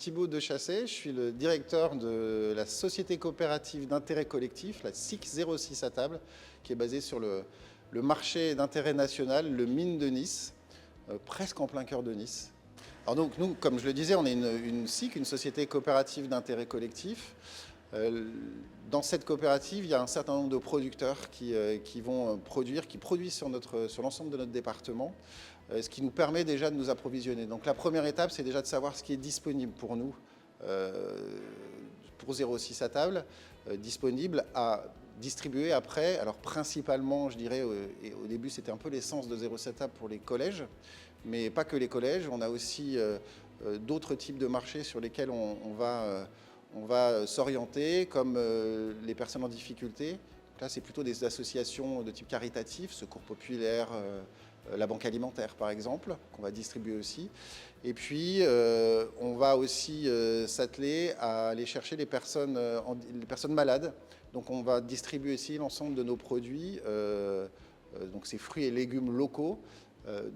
Thibaut Dechasset, je suis le directeur de la société coopérative d'intérêt collectif, la SIC 06 à table, qui est basée sur le marché d'intérêt national, le Mine de Nice, presque en plein cœur de Nice. Alors donc nous, comme je le disais, on est une SIC, une société coopérative d'intérêt collectif. Dans cette coopérative, il y a un certain nombre de producteurs qui produisent sur l'ensemble de notre département, ce qui nous permet déjà de nous approvisionner. Donc la première étape, c'est déjà de savoir ce qui est disponible pour nous, pour 06 à table, disponible à distribuer après. Alors principalement, je dirais, et au début c'était un peu l'essence de 06 à table pour les collèges, mais pas que les collèges, on a aussi d'autres types de marchés sur lesquels on va s'orienter, comme les personnes en difficulté. Là, c'est plutôt des associations de type caritatif, Secours Populaire, la Banque Alimentaire par exemple, qu'on va distribuer aussi. Et puis, on va aussi s'atteler à aller chercher les personnes malades. Donc, on va distribuer aussi l'ensemble de nos produits, donc ces fruits et légumes locaux,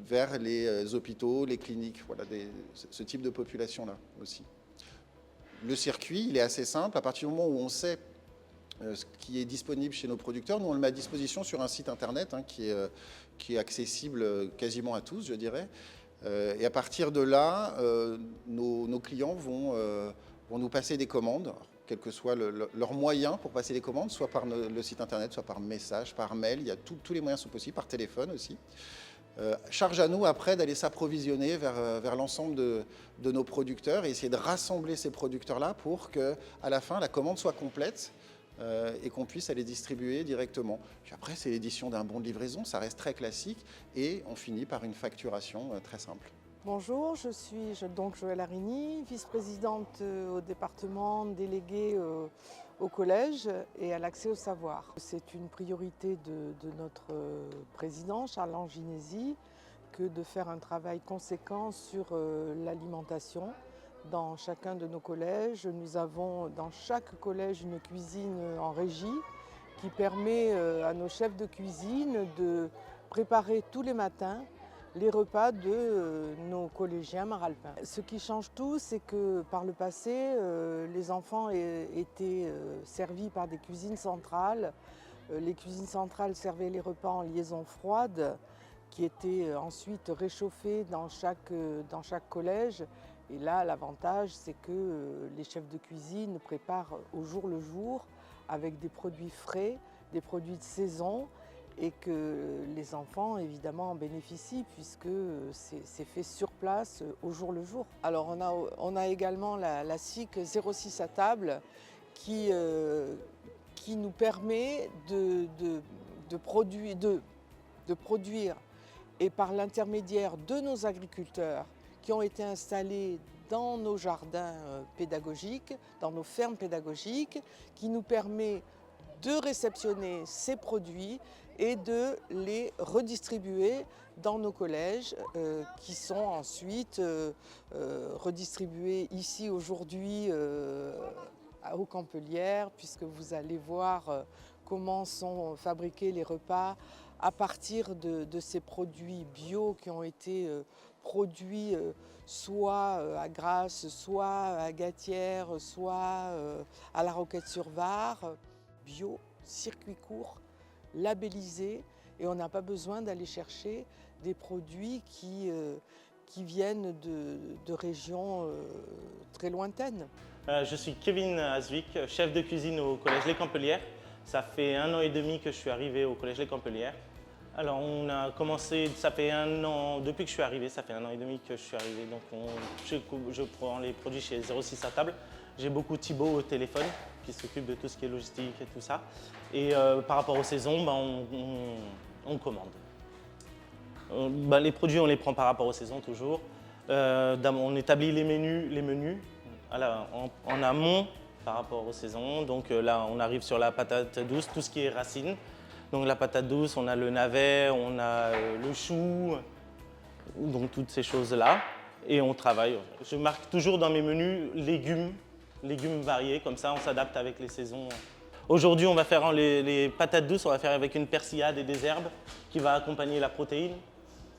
vers les hôpitaux, les cliniques, voilà, ce type de population-là aussi. Le circuit, il est assez simple. À partir du moment où on sait ce qui est disponible chez nos producteurs, nous on le met à disposition sur un site internet qui est accessible quasiment à tous, je dirais. Et à partir de là, nos clients vont nous passer des commandes, quel que soit leur moyen pour passer les commandes, soit par le site internet, soit par message, par mail. Il y a tous les moyens sont possibles, par téléphone aussi. Charge à nous après d'aller s'approvisionner vers l'ensemble de nos producteurs et essayer de rassembler ces producteurs-là pour qu'à la fin, la commande soit complète et qu'on puisse aller distribuer directement. Puis après, c'est l'édition d'un bon de livraison, ça reste très classique et on finit par une facturation très simple. Bonjour, je suis donc Joëlle Arigny, vice-présidente au département, déléguée au collège et à l'accès au savoir. C'est une priorité de notre président, Charles Ginesi, que de faire un travail conséquent sur l'alimentation dans chacun de nos collèges. Nous avons dans chaque collège une cuisine en régie qui permet à nos chefs de cuisine de préparer tous les matins les repas de nos collégiens maralpins. Ce qui change tout, c'est que par le passé, les enfants étaient servis par des cuisines centrales. Les cuisines centrales servaient les repas en liaison froide, qui étaient ensuite réchauffés dans chaque collège. Et là, l'avantage, c'est que les chefs de cuisine préparent au jour le jour, avec des produits frais, des produits de saison, et que les enfants évidemment en bénéficient puisque c'est fait sur place au jour le jour. Alors on a également la SIC 06 à table qui nous permet de produire et par l'intermédiaire de nos agriculteurs qui ont été installés dans nos jardins pédagogiques, dans nos fermes pédagogiques, qui nous permet de réceptionner ces produits et de les redistribuer dans nos collèges qui sont ensuite redistribués ici aujourd'hui aux Campelières, puisque vous allez voir comment sont fabriqués les repas à partir de ces produits bio qui ont été produits soit à Grasse, soit à Gatière, soit à la Roquette-sur-Var. Bio, circuit court, labellisé, et on n'a pas besoin d'aller chercher des produits qui viennent de régions très lointaines. Je suis Kevin Asvik, chef de cuisine au Collège Les Campelières. Ça fait 1 an et demi que je suis arrivé au Collège Les Campelières. Alors on a commencé, ça fait 1 an, depuis que je suis arrivé, ça fait 1 an et demi que je suis arrivé. Donc je prends les produits chez 06 à table. J'ai beaucoup Thibaut au téléphone qui s'occupe de tout ce qui est logistique et tout ça. Et par rapport aux saisons, on commande. Les produits, on les prend par rapport aux saisons toujours. On établit les menus en amont par rapport aux saisons. Donc là, on arrive sur la patate douce, tout ce qui est racines. Donc la patate douce, on a le navet, on a le chou, donc toutes ces choses-là. Et on travaille. Je marque toujours dans mes menus légumes variés, comme ça on s'adapte avec les saisons. Aujourd'hui, on va faire les patates douces, on va faire avec une persillade et des herbes qui va accompagner la protéine.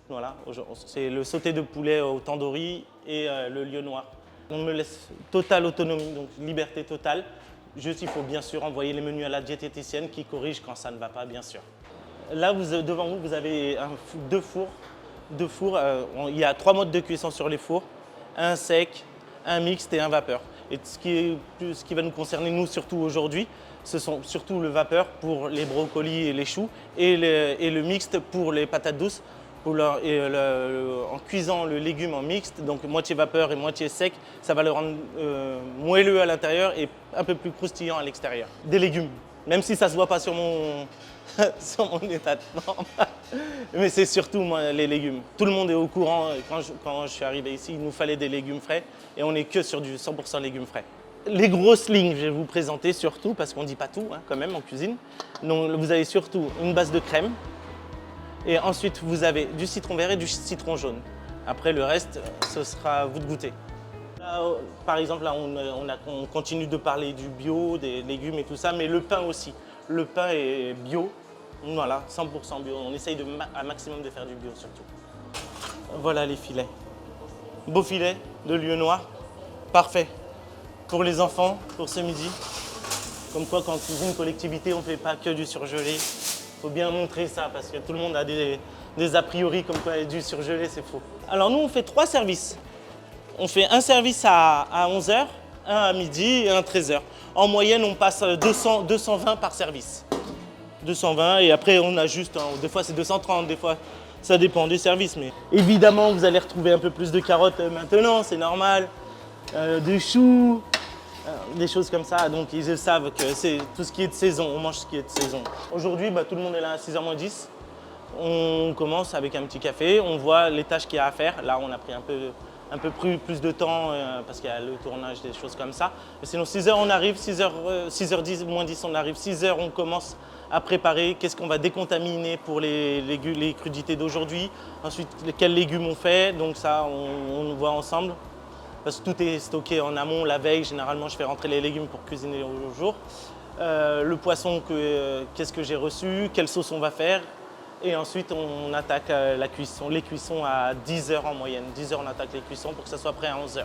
Voilà, c'est le sauté de poulet au tandoori et le lieu noir. On me laisse totale autonomie, donc liberté totale. Juste, il faut bien sûr envoyer les menus à la diététicienne qui corrige quand ça ne va pas, bien sûr. Là, devant vous, vous avez deux fours. Il y a 3 modes de cuisson sur les fours. Un sec, un mixte et un vapeur. Et ce qui va nous concerner, nous, surtout aujourd'hui, ce sont surtout le vapeur pour les brocolis et les choux et le mixte pour les patates douces. En cuisant le légume en mixte, donc moitié vapeur et moitié sec, ça va le rendre moelleux à l'intérieur et un peu plus croustillant à l'extérieur. Des légumes, même si ça ne se voit pas sur mon, sur mon état de forme. Mais c'est surtout moi, les légumes. Tout le monde est au courant, quand je suis arrivé ici, il nous fallait des légumes frais et on n'est que sur du 100% légumes frais. Les grosses lignes, je vais vous présenter surtout, parce qu'on ne dit pas tout quand même en cuisine. Donc vous avez surtout une base de crème. Et ensuite, vous avez du citron vert et du citron jaune. Après, le reste, ce sera à vous de goûter. Là, par exemple, là, on continue de parler du bio, des légumes et tout ça, mais le pain aussi. Le pain est bio, voilà, 100% bio. On essaye un maximum de faire du bio surtout. Voilà les filets. Beau filet de lieu noir, parfait. Pour les enfants, pour ce midi. Comme quoi, quand on cuisine collectivité, on ne fait pas que du surgelé. Il faut bien montrer ça parce que tout le monde a des a priori comme quoi du surgelé, c'est faux. Alors nous, on fait 3 services. On fait un service à 11h, un à midi et un à 13h. En moyenne, on passe 220 par service. 220 et après, on ajuste. Des fois, c'est 230, des fois, ça dépend des services. Mais évidemment, vous allez retrouver un peu plus de carottes maintenant, c'est normal. Des choux. Des choses comme ça, donc ils savent que c'est tout ce qui est de saison, on mange ce qui est de saison. Aujourd'hui, tout le monde est là à 6h moins 10. On commence avec un petit café, on voit les tâches qu'il y a à faire. Là, on a pris un peu plus de temps parce qu'il y a le tournage, des choses comme ça. Mais sinon, 6h, on arrive, 6h10, moins 10, on arrive, 6h, on commence à préparer qu'est-ce qu'on va décontaminer pour les crudités d'aujourd'hui. Ensuite, quels légumes on fait, donc ça, on voit ensemble. Parce que tout est stocké en amont, la veille, généralement je fais rentrer les légumes pour cuisiner au jour. Le poisson, qu'est-ce que j'ai reçu, quelle sauce on va faire. Et ensuite on attaque la cuisson, les cuissons à 10h en moyenne. 10h on attaque les cuissons pour que ça soit prêt à 11h.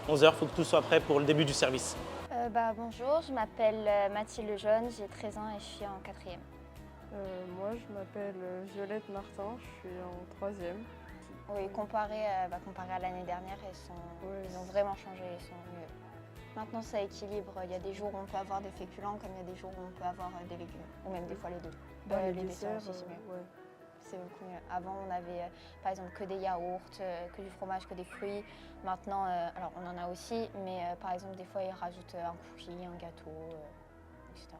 11h, il faut que tout soit prêt pour le début du service. Bonjour, je m'appelle Mathilde Lejeune, j'ai 13 ans et je suis en 4e. Moi, je m'appelle Violette Martin, je suis en 3e. Oui, comparé à l'année dernière, ils ont vraiment changé, ils sont mieux. Maintenant, ça équilibre. Il y a des jours où on peut avoir des féculents, comme il y a des jours où on peut avoir des légumes, ou même des fois les deux. Les desserts desserts, aussi, c'est mieux. ouais. C'est beaucoup mieux. Avant, on avait par exemple que des yaourts, que du fromage, que des fruits. Maintenant, alors on en a aussi, mais par exemple, des fois, ils rajoutent un cookie, un gâteau, etc.